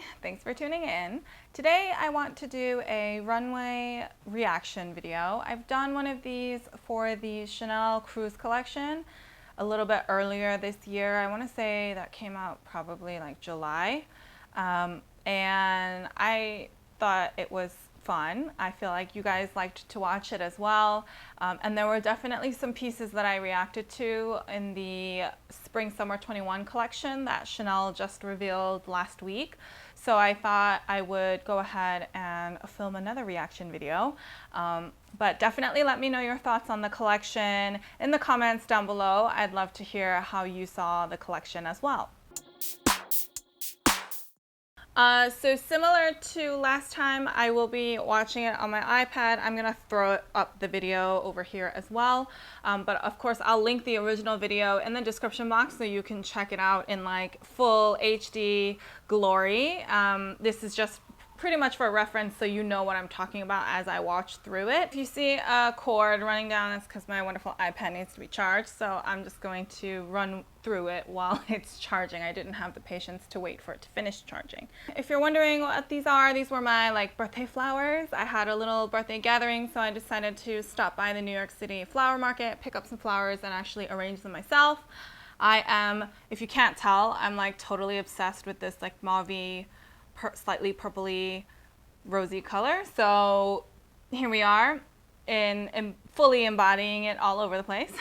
everybody, thanks for tuning in. Today I want to do a runway reaction video. I've done one of these for the Chanel Cruise collection a little bit earlier this year. I want to say that came out probably like July, and I thought it was fun. I feel like you guys liked to watch it as well, and there were definitely some pieces that I reacted to in the Spring Summer 21 collection that Chanel just revealed last week. So I thought I would go ahead and film another reaction video. But definitely let me know your thoughts on the collection in the comments down below. I'd love to hear how you saw the collection as well. So similar to last time, I will be watching it on my iPad. I'm gonna throw up the video over here as well. But of course, I'll link the original video in the description box so you can check it out in like full HD glory. This is just pretty much for reference so you know what I'm talking about as I watch through it. If you see a cord running down, it's because my wonderful iPad needs to be charged, so I'm just going to run through it while it's charging. I didn't have the patience to wait for it to finish charging. If you're wondering what these are, these were my birthday flowers. I had a little birthday gathering, so I decided to stop by the New York City flower market, pick up some flowers, and actually arrange them myself. I am, if you can't tell, I'm like totally obsessed with this like mauve-y, slightly purpley rosy color. So here we are in fully embodying it all over the place.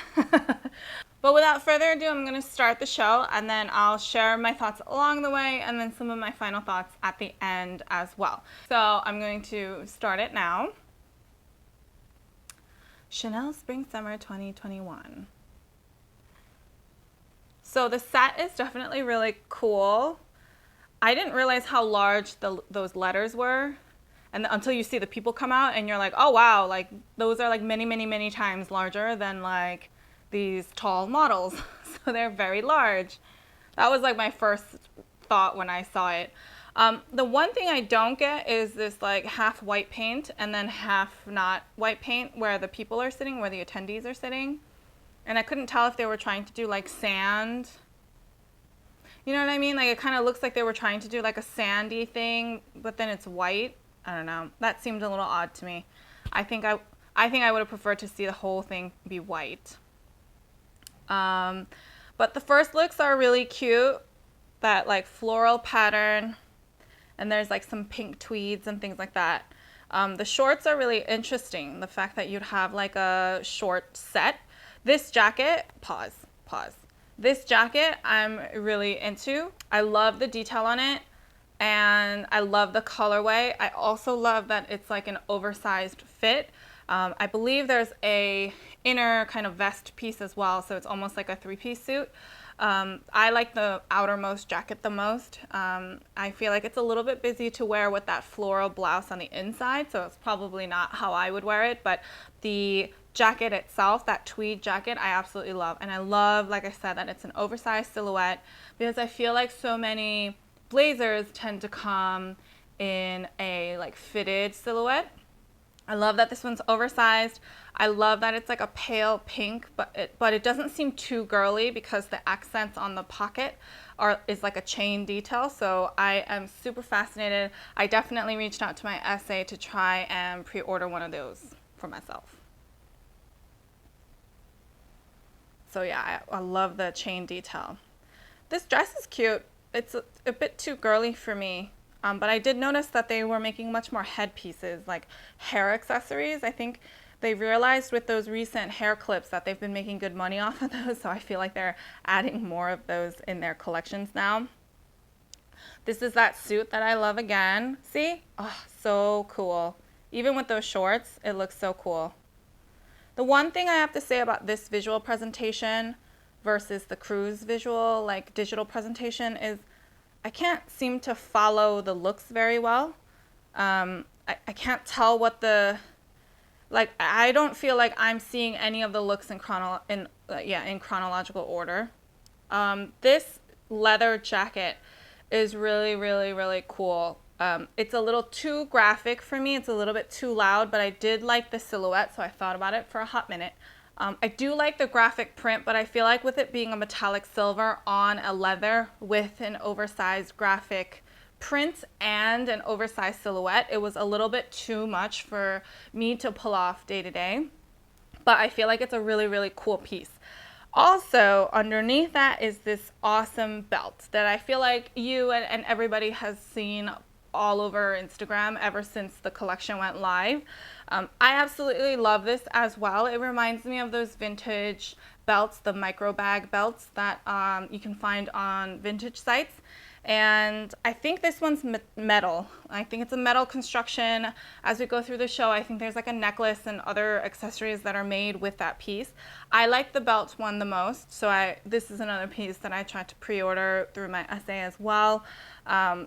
But without further ado, I'm going to start the show and then I'll share my thoughts along the way and then some of my final thoughts at the end as well. So I'm going to start it now. Chanel Spring Summer 2021. So the set is definitely really cool. I didn't realize how large those letters were, and until you see the people come out and you're like, oh wow, like those are like many times larger than like these tall models. So they're very large. That was like my first thought when I saw it. The one thing I don't get is this like half white paint and then half not white paint where the people are sitting, where the attendees are sitting. And I couldn't tell if they were trying to do like sand. You know what I mean? Like it kind of looks like they were trying to do like a sandy thing, but then it's white. I don't know. That seemed a little odd to me. I think I would have preferred to see the whole thing be white. But the first looks are really cute. That like floral pattern, and there's like some pink tweeds and things like that. The shorts are really interesting. The fact that you'd have like a short set. This jacket, pause. This jacket I'm really into. I love the detail on it and I love the colorway. I also love that it's like an oversized fit. I believe there's a inner kind of vest piece as well, so it's almost like a three-piece suit. I like the outermost jacket the most. I feel like it's a little bit busy to wear with that floral blouse on the inside, so it's probably not how I would wear it, but the jacket itself, that tweed jacket, I absolutely love. And I love, like I said, that it's an oversized silhouette because I feel like so many blazers tend to come in a like fitted silhouette. I love that this one's oversized. I love that it's like a pale pink, but it doesn't seem too girly because the accents on the pocket is like a chain detail. So I am super fascinated. I definitely reached out to my SA to try and pre-order one of those for myself. So yeah, I love the chain detail. This dress is cute. It's a bit too girly for me. But I did notice that they were making much more headpieces, like hair accessories. I think they realized with those recent hair clips that they've been making good money off of those, so I feel like they're adding more of those in their collections now. This is that suit that I love again. See? Oh, so cool. Even with those shorts, it looks so cool. The one thing I have to say about this visual presentation versus the cruise visual, like digital presentation, is I can't seem to follow the looks very well. I can't tell what I don't feel like I'm seeing any of the looks in chronological order. This leather jacket is really cool. It's a little too graphic for me. It's a little bit too loud, but I did like the silhouette, so I thought about it for a hot minute. I do like the graphic print, but I feel like with it being a metallic silver on a leather with an oversized graphic print and an oversized silhouette. It was a little bit too much for me to pull off day to day, but I feel like it's a really, really cool piece. Also, underneath that is this awesome belt that I feel like you and everybody has seen all over Instagram ever since the collection went live. I absolutely love this as well. It reminds me of those vintage belts, the micro bag belts that you can find on vintage sites. And I think this one's metal. I think it's a metal construction. As we go through the show, I think there's like a necklace and other accessories that are made with that piece. I like the belt one the most, so this is another piece that I tried to pre-order through my essay as well.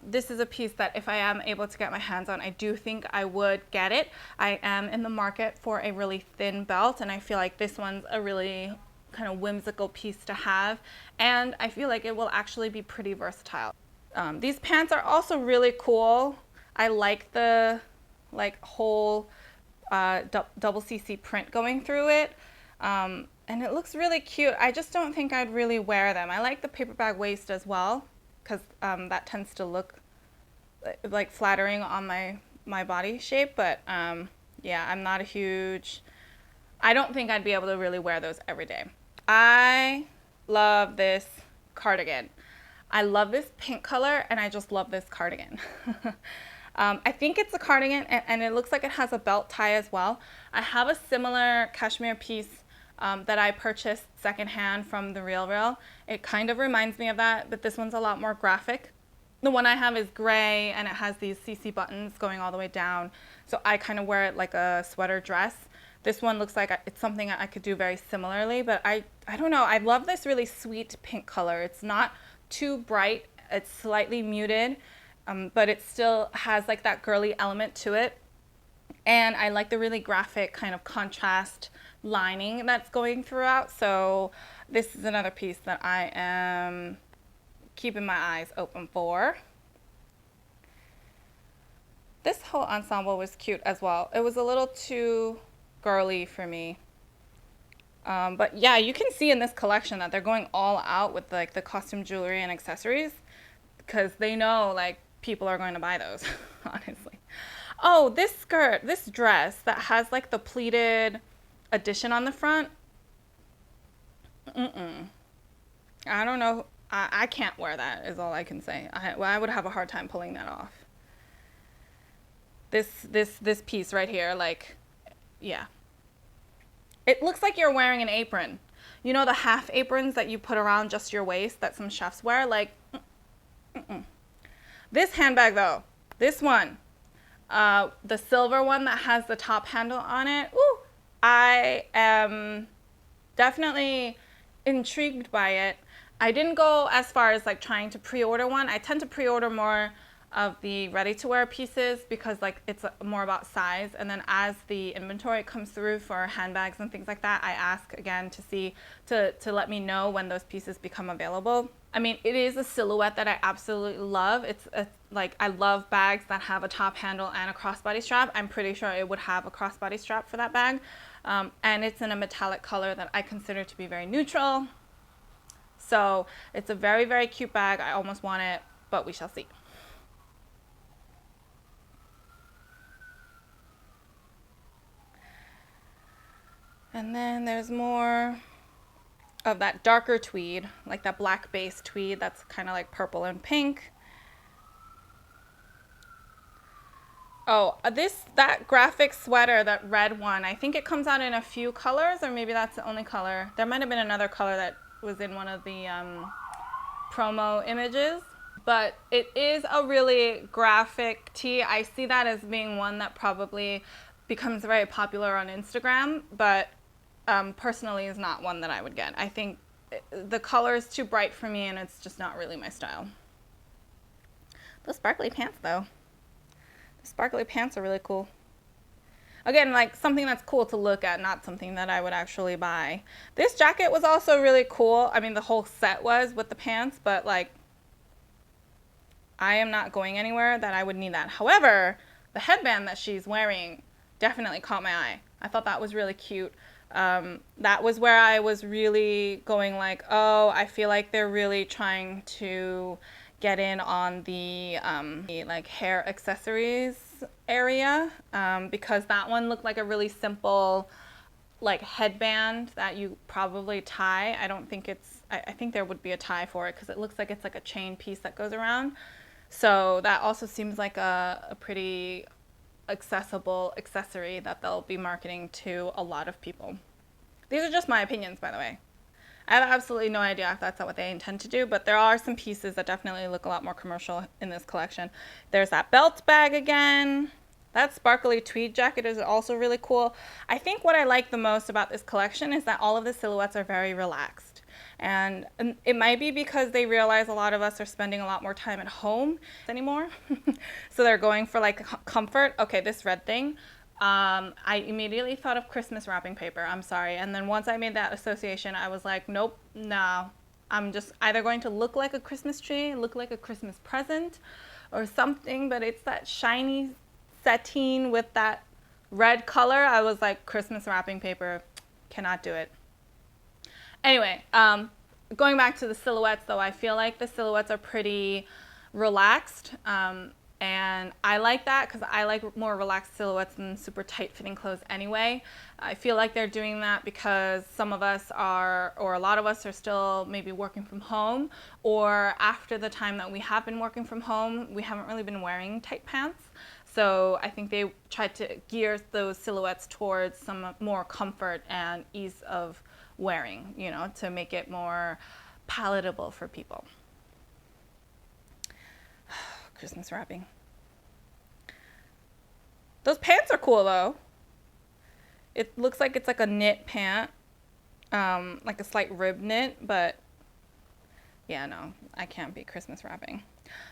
This is a piece that if I am able to get my hands on, I do think I would get it. I am in the market for a really thin belt, and I feel like this one's a really kind of whimsical piece to have, and I feel like it will actually be pretty versatile. These pants are also really cool. I like the whole double CC print going through it, and it looks really cute. I just don't think I'd really wear them. I like the paper bag waist as well, because that tends to look like flattering on my body shape, but yeah, I'm not a huge, I don't think I'd be able to really wear those every day. I love this cardigan. I love this pink color, and I just love this cardigan. I think it's a cardigan, and it looks like it has a belt tie as well. I have a similar cashmere piece that I purchased secondhand from The RealReal. It kind of reminds me of that, but this one's a lot more graphic. The one I have is gray, and it has these CC buttons going all the way down, so I kind of wear it like a sweater dress. This one looks like it's something I could do very similarly, but I don't know. I love this really sweet pink color. It's not too bright. It's slightly muted, but it still has like that girly element to it. And I like the really graphic kind of contrast lining that's going throughout. So this is another piece that I am keeping my eyes open for. This whole ensemble was cute as well. It was a little too girly for me. But yeah, you can see in this collection that they're going all out with like the costume jewelry and accessories, because they know like people are going to buy those, honestly. Oh, this skirt, this dress that has like the pleated addition on the front. I don't know. I can't wear that is all I can say. I would have a hard time pulling that off. This piece right here, like, yeah. It looks like you're wearing an apron. You know the half aprons that you put around just your waist that some chefs wear? Like, This handbag though, this one, the silver one that has the top handle on it, ooh, I am definitely intrigued by it. I didn't go as far as like trying to pre-order one. I tend to pre-order more of the ready-to-wear pieces because like it's more about size, and then as the inventory comes through for handbags and things like that, I ask again to see to let me know when those pieces become available. I mean, it is a silhouette that I absolutely love. It's like I love bags that have a top handle and a crossbody strap. I'm pretty sure it would have a crossbody strap for that bag, and it's in a metallic color that I consider to be very neutral. So it's a very, very cute bag. I almost want it, but we shall see. And then there's more of that darker tweed, like that black base tweed that's kind of like purple and pink. Oh, that graphic sweater, that red one, I think it comes out in a few colors, or maybe that's the only color. There might have been another color that was in one of the promo images, but it is a really graphic tee. I see that as being one that probably becomes very popular on Instagram, but personally is not one that I would get. I think the color is too bright for me, and it's just not really my style. Those sparkly pants though. The sparkly pants are really cool. Again, like something that's cool to look at, not something that I would actually buy. This jacket was also really cool. I mean, the whole set was with the pants, but like I am not going anywhere that I would need that. However, the headband that she's wearing definitely caught my eye. I thought that was really cute. That was where I was really going like, oh, I feel like they're really trying to get in on the like hair accessories area, because that one looked like a really simple like headband that you probably tie. I don't think it's, I think there would be a tie for it because it looks like it's like a chain piece that goes around. So that also seems like a pretty accessible accessory that they'll be marketing to a lot of people. These are just my opinions, by the way. I have absolutely no idea if that's not what they intend to do, but there are some pieces that definitely look a lot more commercial in this collection. There's that belt bag again. That sparkly tweed jacket is also really cool. I think what I like the most about this collection is that all of the silhouettes are very relaxed. And it might be because they realize a lot of us are spending a lot more time at home anymore. So they're going for like comfort. Okay, this red thing. I immediately thought of Christmas wrapping paper. I'm sorry. And then once I made that association, I was like, nope, no. I'm just either going to look like a Christmas tree, look like a Christmas present or something, but it's that shiny sateen with that red color. I was like, Christmas wrapping paper, cannot do it. Anyway, going back to the silhouettes though, I feel like the silhouettes are pretty relaxed. And I like that because I like more relaxed silhouettes than super tight fitting clothes anyway. I feel like they're doing that because some of us are, or a lot of us are still maybe working from home, or after the time that we have been working from home, we haven't really been wearing tight pants. So I think they tried to gear those silhouettes towards some more comfort and ease of wearing, you know, to make it more palatable for people. Christmas wrapping. Those pants are cool though. It looks like it's like a knit pant, like a slight rib knit, but yeah, no, I can't be Christmas wrapping.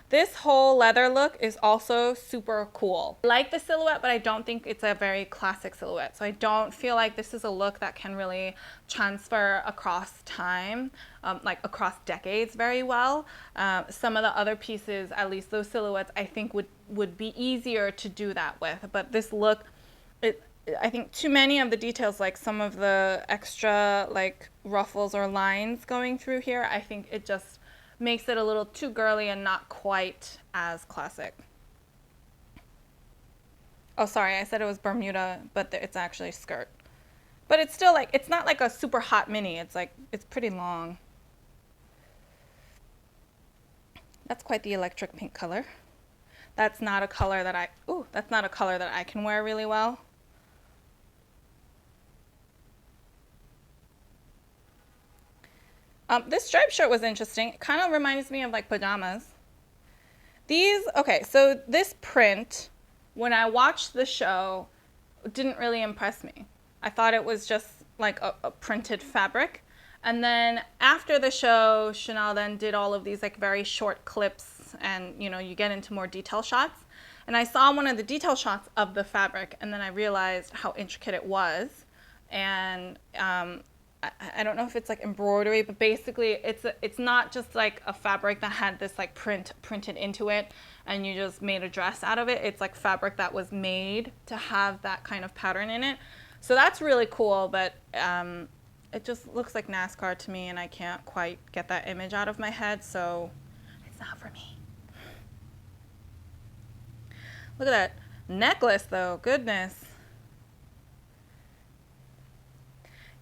This whole leather look is also super cool. I like the silhouette, but I don't think it's a very classic silhouette. So I don't feel like this is a look that can really transfer across time, like across decades very well. Some of the other pieces, at least those silhouettes, I think would be easier to do that with. But this look, I think too many of the details, like some of the extra like ruffles or lines going through here, I think it just makes it a little too girly and not quite as classic. Oh, sorry, I said it was Bermuda, but it's actually skirt. But it's still like, it's not like a super hot mini. It's like, it's pretty long. That's quite the electric pink color. That's not a color that that's not a color that I can wear really well. This striped shirt was interesting. It kind of reminds me of like pajamas. Okay, so this print, when I watched the show, didn't really impress me. I thought it was just like a printed fabric. And then after the show, Chanel then did all of these like very short clips, and you know, you get into more detail shots. And I saw one of the detail shots of the fabric, and then I realized how intricate it was. And I don't know if it's like embroidery, but basically it's not just like a fabric that had this like printed into it and you just made a dress out of it. It's like fabric that was made to have that kind of pattern in it. So that's really cool, but it just looks like NASCAR to me, and I can't quite get that image out of my head, so it's not for me. Look at that necklace though, goodness.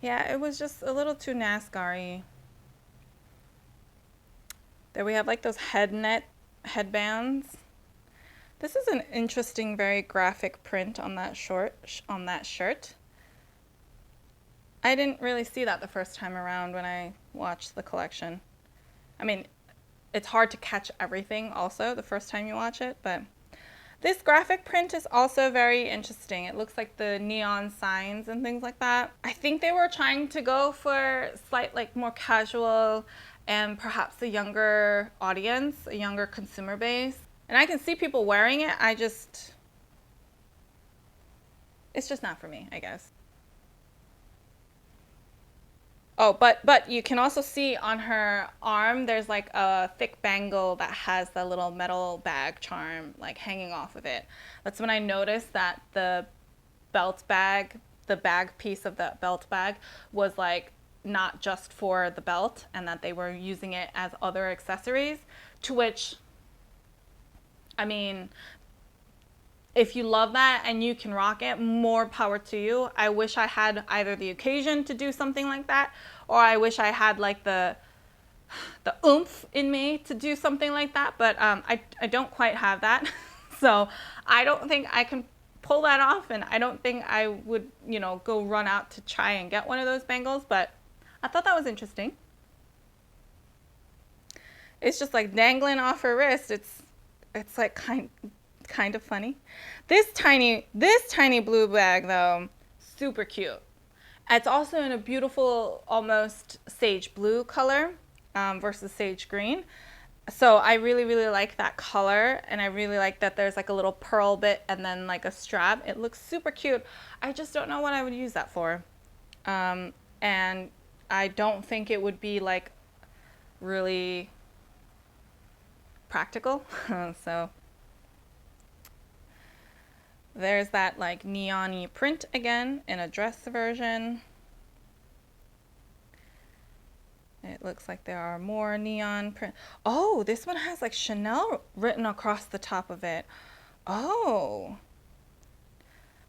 Yeah, it was just a little too NASCAR-y. There we have like those headbands. This is an interesting, very graphic print on that shirt. I didn't really see that the first time around when I watched the collection. I mean, it's hard to catch everything also the first time you watch it, but this graphic print is also very interesting. It looks like the neon signs and things like that. I think they were trying to go for slight, like more casual and perhaps a younger audience, a younger consumer base. And I can see people wearing it. It's just not for me, I guess. Oh, but you can also see on her arm, there's like a thick bangle that has the little metal bag charm like hanging off of it. That's when I noticed that the bag piece of the belt bag was like not just for the belt, and that they were using it as other accessories. To which, I mean, if you love that and you can rock it, more power to you. I wish I had either the occasion to do something like that, or I wish I had like the oomph in me to do something like that, but I don't quite have that. So I don't think I can pull that off, and I don't think I would, go run out to try and get one of those bangles, but I thought that was interesting. It's just like dangling off her wrist. It's like kind of funny. This tiny blue bag though, super cute. It's also in a beautiful, almost sage blue color versus sage green. So I really, really like that color, and I really like that there's like a little pearl bit and then like a strap. It looks super cute. I just don't know what I would use that for. And I don't think it would be like really practical. So there's that like neon-y print again in a dress version. It looks like there are more neon print. Oh, this one has like Chanel written across the top of it. Oh,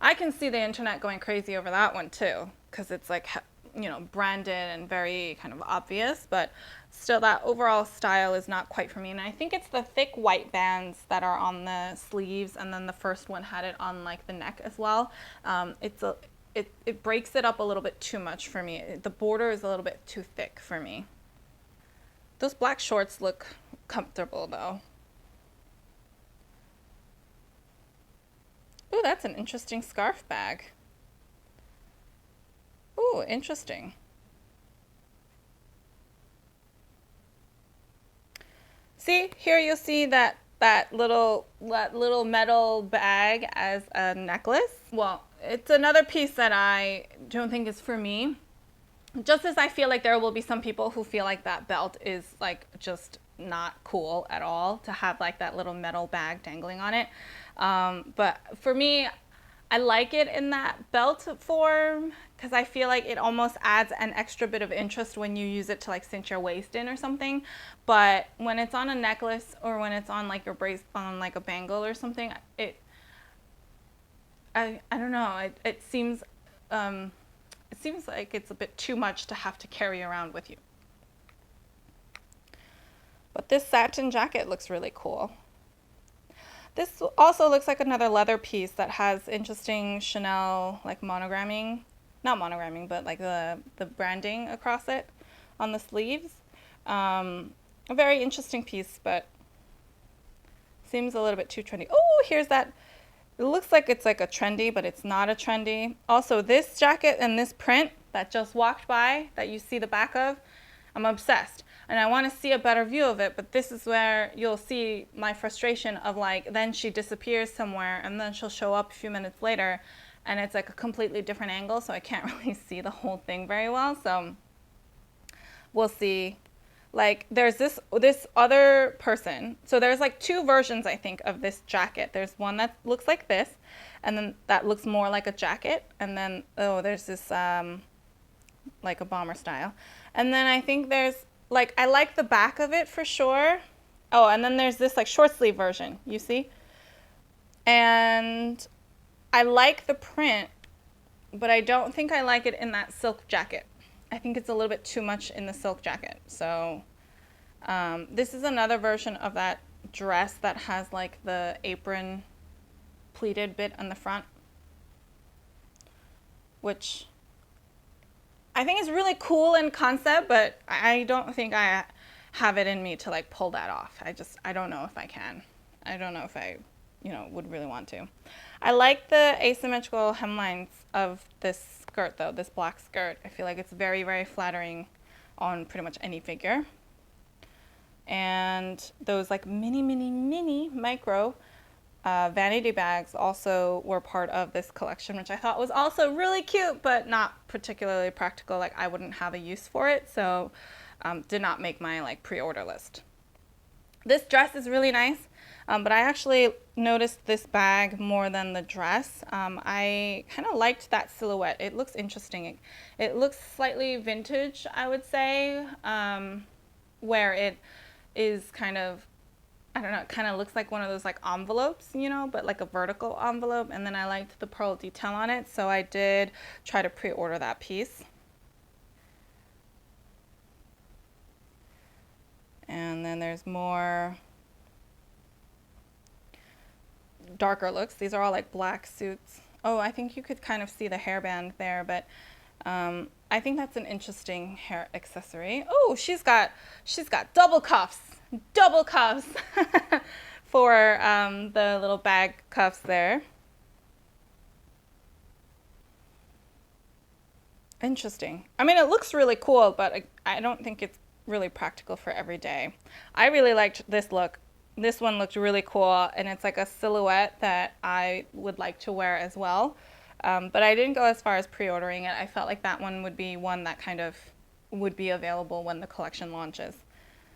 I can see the internet going crazy over that one too, because it's like, branded and very kind of obvious, but still that overall style is not quite for me. And I think it's the thick white bands that are on the sleeves, and then the first one had it on like the neck as well. It breaks it up a little bit too much for me. The border is a little bit too thick for me. Those black shorts look comfortable though. Ooh, that's an interesting scarf bag. Ooh, interesting. See, here you'll see that little metal bag as a necklace. Well, it's another piece that I don't think is for me. Just as I feel like there will be some people who feel like that belt is like just not cool at all to have like that little metal bag dangling on it. But for me, I like it in that belt form because I feel like it almost adds an extra bit of interest when you use it to like cinch your waist in or something. But when it's on a necklace or when it's on like your brace on like a bangle or something, I don't know. It seems like it's a bit too much to have to carry around with you. But this satin jacket looks really cool. This also looks like another leather piece that has interesting Chanel like monogramming, not monogramming, but like the branding across it on the sleeves. A very interesting piece, but seems a little bit too trendy. Oh, here's that. It looks like it's like a trendy, but it's not a trendy. Also, this jacket and this print that just walked by that you see the back of, I'm obsessed. And I want to see a better view of it, but this is where you'll see my frustration of like, then she disappears somewhere and then she'll show up a few minutes later and it's like a completely different angle, so I can't really see the whole thing very well. So we'll see. Like there's this other person. So there's like two versions, I think, of this jacket. There's one that looks like this, and then that looks more like a jacket. And then, there's this like a bomber style. And then I think there's like, I like the back of it for sure. Oh, and then there's this like short sleeve version, you see? And I like the print, but I don't think I like it in that silk jacket. I think it's a little bit too much in the silk jacket. So this is another version of that dress that has like the apron pleated bit on the front, which I think is really cool in concept, but I don't think I have it in me to like pull that off. I don't know if I can. I don't know if I, would really want to. I like the asymmetrical hemlines of this skirt though, this black skirt. I feel like it's very, very flattering on pretty much any figure. And those like mini micro vanity bags also were part of this collection, which I thought was also really cute, but not particularly practical. Like I wouldn't have a use for it, so did not make my like pre-order list. This dress is really nice, but I actually noticed this bag more than the dress. I kind of liked that silhouette. It looks interesting. It looks slightly vintage, I would say, where it is kind of I don't know, it kind of looks like one of those like envelopes, you know, but like a vertical envelope. And then I liked the pearl detail on it, so I did try to pre-order that piece. And then there's more darker looks. These are all like black suits. Oh, I think you could kind of see the hairband there, but I think that's an interesting hair accessory. Oh, she's got double cuffs, double cuffs for the little bag cuffs there. Interesting. I mean, it looks really cool, but I don't think it's really practical for every day. I really liked this look. This one looked really cool, and it's like a silhouette that I would like to wear as well. But I didn't go as far as pre-ordering it. I felt like that one would be one that kind of would be available when the collection launches.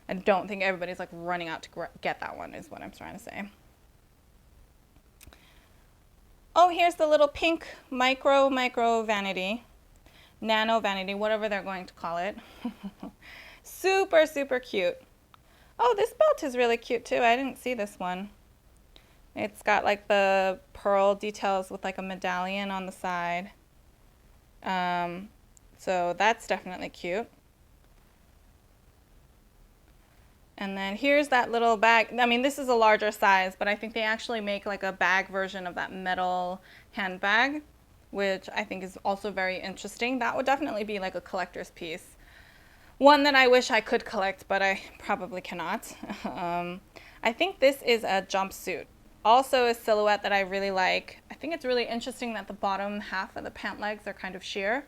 I don't think everybody's like running out to get that one, is what I'm trying to say. Oh, here's the little pink micro vanity, nano vanity, whatever they're going to call it. Super, super cute. Oh, this belt is really cute too. I didn't see this one. It's got like the pearl details with like a medallion on the side. So that's definitely cute. And then here's that little bag. I mean, this is a larger size, but I think they actually make like a bag version of that metal handbag, which I think is also very interesting. That would definitely be like a collector's piece. One that I wish I could collect, but I probably cannot. I think this is a jumpsuit. Also a silhouette that I really like. I think it's really interesting that the bottom half of the pant legs are kind of sheer.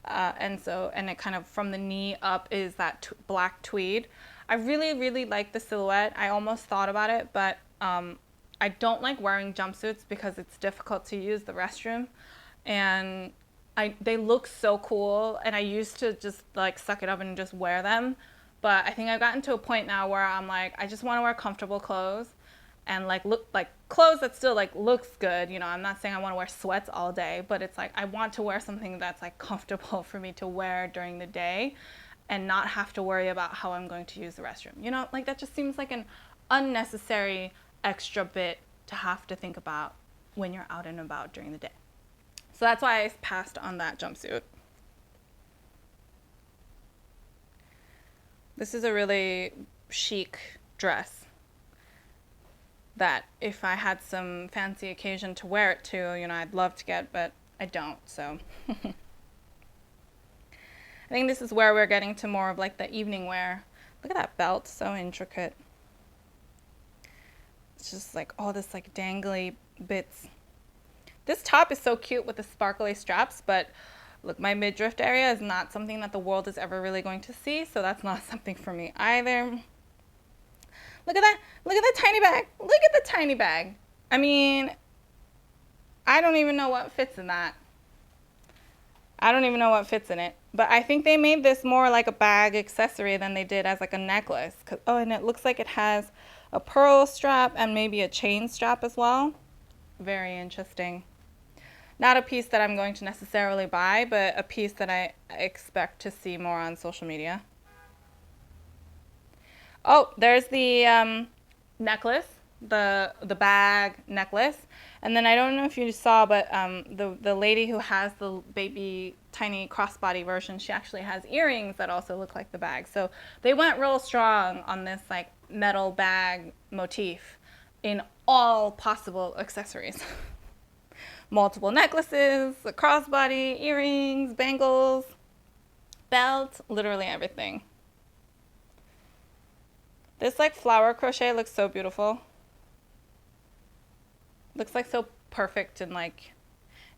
And it kind of from the knee up is that black tweed. I really, really like the silhouette. I almost thought about it, but I don't like wearing jumpsuits because it's difficult to use the restroom. And they look so cool, and I used to just like suck it up and just wear them. But I think I've gotten to a point now where I'm like, I just want to wear comfortable clothes and like look like clothes that still like looks good. You know, I'm not saying I want to wear sweats all day, but it's like I want to wear something that's like comfortable for me to wear during the day and not have to worry about how I'm going to use the restroom. You know, like that just seems like an unnecessary extra bit to have to think about when you're out and about during the day. So that's why I passed on that jumpsuit. This is a really chic dress that if I had some fancy occasion to wear it to, you know, I'd love to get, but I don't, so. I think this is where we're getting to more of like the evening wear. Look at that belt, so intricate. It's just like all this like dangly bits. This top is so cute with the sparkly straps, but look, my midriff area is not something that the world is ever really going to see, so that's not something for me either. Look at that. Look at the tiny bag. Look at the tiny bag. I mean, I don't even know what fits in that. I don't even know what fits in it. But I think they made this more like a bag accessory than they did as like a necklace. Oh, and it looks like it has a pearl strap and maybe a chain strap as well. Very interesting. Not a piece that I'm going to necessarily buy, but a piece that I expect to see more on social media. Oh, there's the necklace, the bag necklace. And then I don't know if you saw, but the lady who has the baby tiny crossbody version, she actually has earrings that also look like the bag. So they went real strong on this like metal bag motif in all possible accessories. Multiple necklaces, a crossbody, earrings, bangles, belt, literally everything. This like flower crochet looks so beautiful. Looks like so perfect in like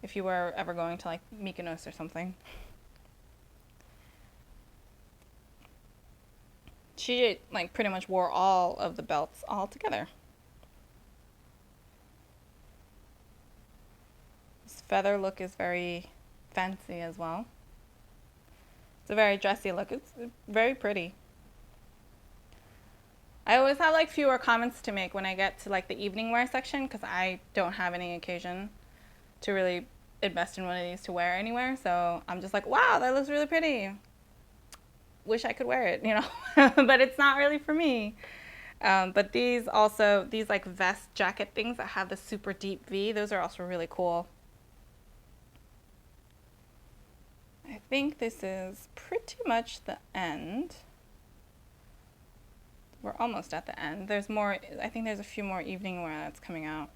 if you were ever going to like Mykonos or something. She like pretty much wore all of the belts all together. This feather look is very fancy as well. It's a very dressy look. It's very pretty. I always have like fewer comments to make when I get to like the evening wear section because I don't have any occasion to really invest in one of these to wear anywhere. So I'm just like, wow, that looks really pretty. Wish I could wear it, you know, but it's not really for me. But these also, these like vest jacket things that have the super deep V, those are also really cool. I think this is pretty much the end. We're almost at the end. There's more, I think there's a few more evening wear that's coming out.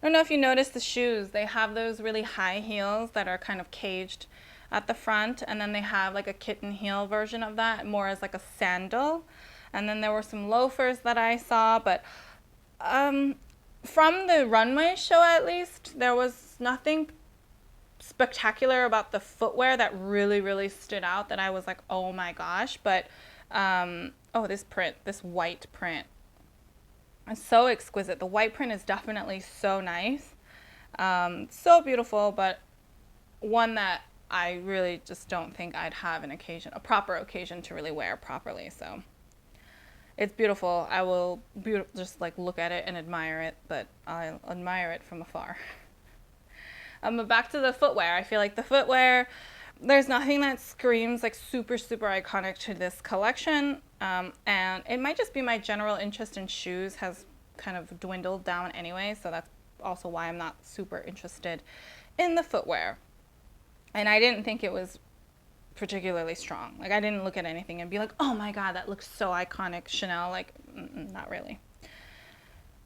I don't know if you noticed the shoes. They have those really high heels that are kind of caged at the front, and then they have like a kitten heel version of that, more as like a sandal. And then there were some loafers that I saw, but from the runway show at least, there was nothing spectacular about the footwear that really stood out that I was like, oh my gosh. But oh, this print, this white print, it's so exquisite. The white print is definitely so nice, so beautiful, but one that I really just don't think I'd have an occasion, a proper occasion to really wear properly. So it's beautiful. I will just like look at it and admire it, but I'll admire it from afar. But back to the footwear. I feel like the footwear, there's nothing that screams like super iconic to this collection. And it might just be my general interest in shoes has kind of dwindled down anyway. So that's also why I'm not super interested in the footwear. And I didn't think it was particularly strong. Like I didn't look at anything and be like, oh my God, that looks so iconic, Chanel. Like, not really.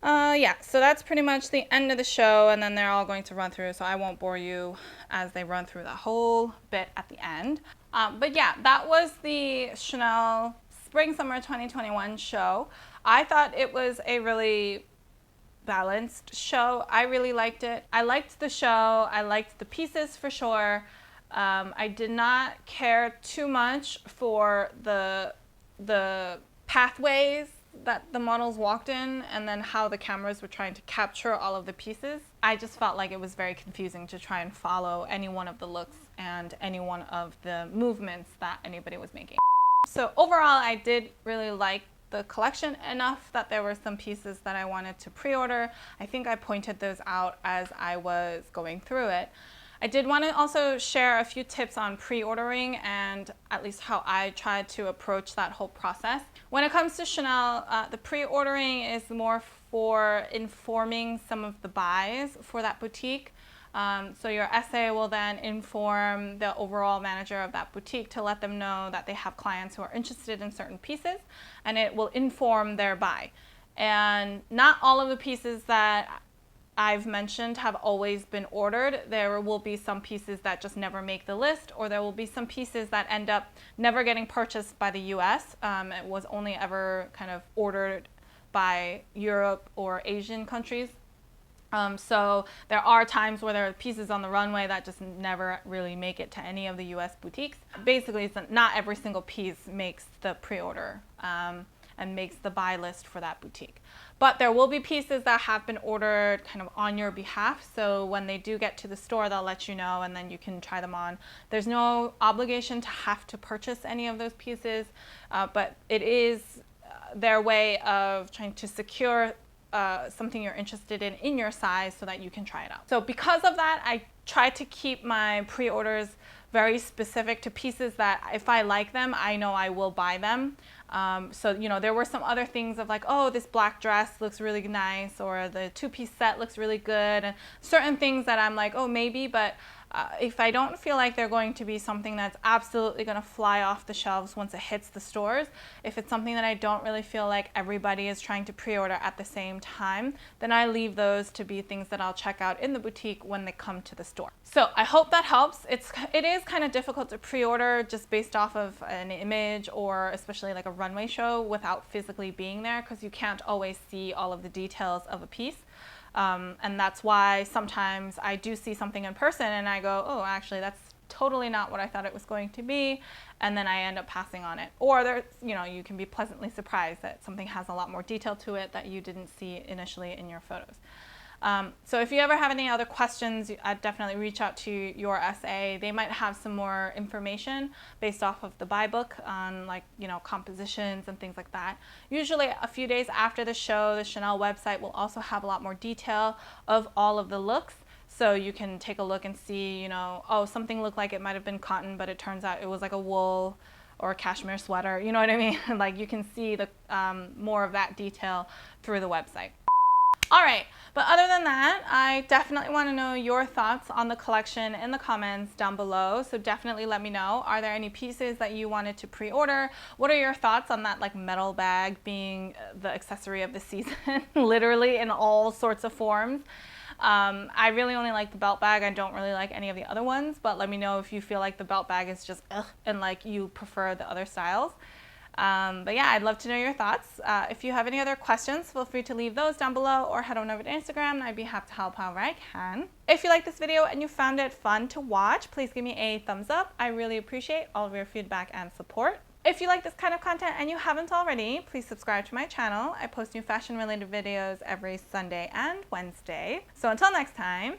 Yeah, so that's pretty much the end of the show, and then they're all going to run through, so I won't bore you as they run through the whole bit at the end. But yeah, that was the Chanel Spring Summer 2021 show. I thought it was a really balanced show. I really liked it. I liked the show. I liked the pieces for sure. I did not care too much for the pathways that the models walked in and then how the cameras were trying to capture all of the pieces. I just felt like it was very confusing to try and follow any one of the looks and any one of the movements that anybody was making. So overall, I did really like the collection enough that there were some pieces that I wanted to pre-order. I think I pointed those out as I was going through it. I did want to also share a few tips on pre-ordering and at least how I tried to approach that whole process. When it comes to Chanel, the pre-ordering is more for informing some of the buys for that boutique. So your SA will then inform the overall manager of that boutique to let them know that they have clients who are interested in certain pieces, and it will inform their buy. And not all of the pieces that I've mentioned have always been ordered. There will be some pieces that just never make the list, or there will be some pieces that end up never getting purchased by the US. It was only ever kind of ordered by Europe or Asian countries. So there are times where there are pieces on the runway that just never really make it to any of the US boutiques. Basically, it's not every single piece makes the pre-order and makes the buy list for that boutique. But there will be pieces that have been ordered kind of on your behalf. So when they do get to the store, they'll let you know and then you can try them on. There's no obligation to have to purchase any of those pieces, but it is their way of trying to secure something you're interested in your size so that you can try it out. So because of that, I try to keep my pre-orders very specific to pieces that if I like them, I know I will buy them. So, you know, there were some other things of like, oh, this black dress looks really nice, or the two-piece set looks really good, and certain things that I'm like, oh, maybe, but if I don't feel like they're going to be something that's absolutely going to fly off the shelves once it hits the stores, if it's something that I don't really feel like everybody is trying to pre-order at the same time, then I leave those to be things that I'll check out in the boutique when they come to the store. So I hope that helps. It is kind of difficult to pre-order just based off of an image, or especially like a runway show, without physically being there, because you can't always see all of the details of a piece. And that's why sometimes I do see something in person and I go, oh, actually, that's totally not what I thought it was going to be. And then I end up passing on it. Or there's, you know, you can be pleasantly surprised that something has a lot more detail to it that you didn't see initially in your photos. So if you ever have any other questions, I'd definitely reach out to your SA. They might have some more information based off of the buy book on, like, you know, compositions and things like that. Usually a few days after the show, the Chanel website will also have a lot more detail of all of the looks. So you can take a look and see, you know, oh, something looked like it might have been cotton, but it turns out it was like a wool or a cashmere sweater, you know what I mean? Like you can see the more of that detail through the website. All right, but other than that, I definitely want to know your thoughts on the collection in the comments down below. So definitely let me know. Are there any pieces that you wanted to pre-order? What are your thoughts on that like metal bag being the accessory of the season, literally in all sorts of forms? I really only like the belt bag. I don't really like any of the other ones, but let me know if you feel like the belt bag is just ugh, and like you prefer the other styles. But yeah, I'd love to know your thoughts. If you have any other questions, feel free to leave those down below or head on over to Instagram and I'd be happy to help however I can. If you like this video and you found it fun to watch, please give me a thumbs up. I really appreciate all of your feedback and support. If you like this kind of content and you haven't already, please subscribe to my channel. I post new fashion related videos every Sunday and Wednesday. So until next time,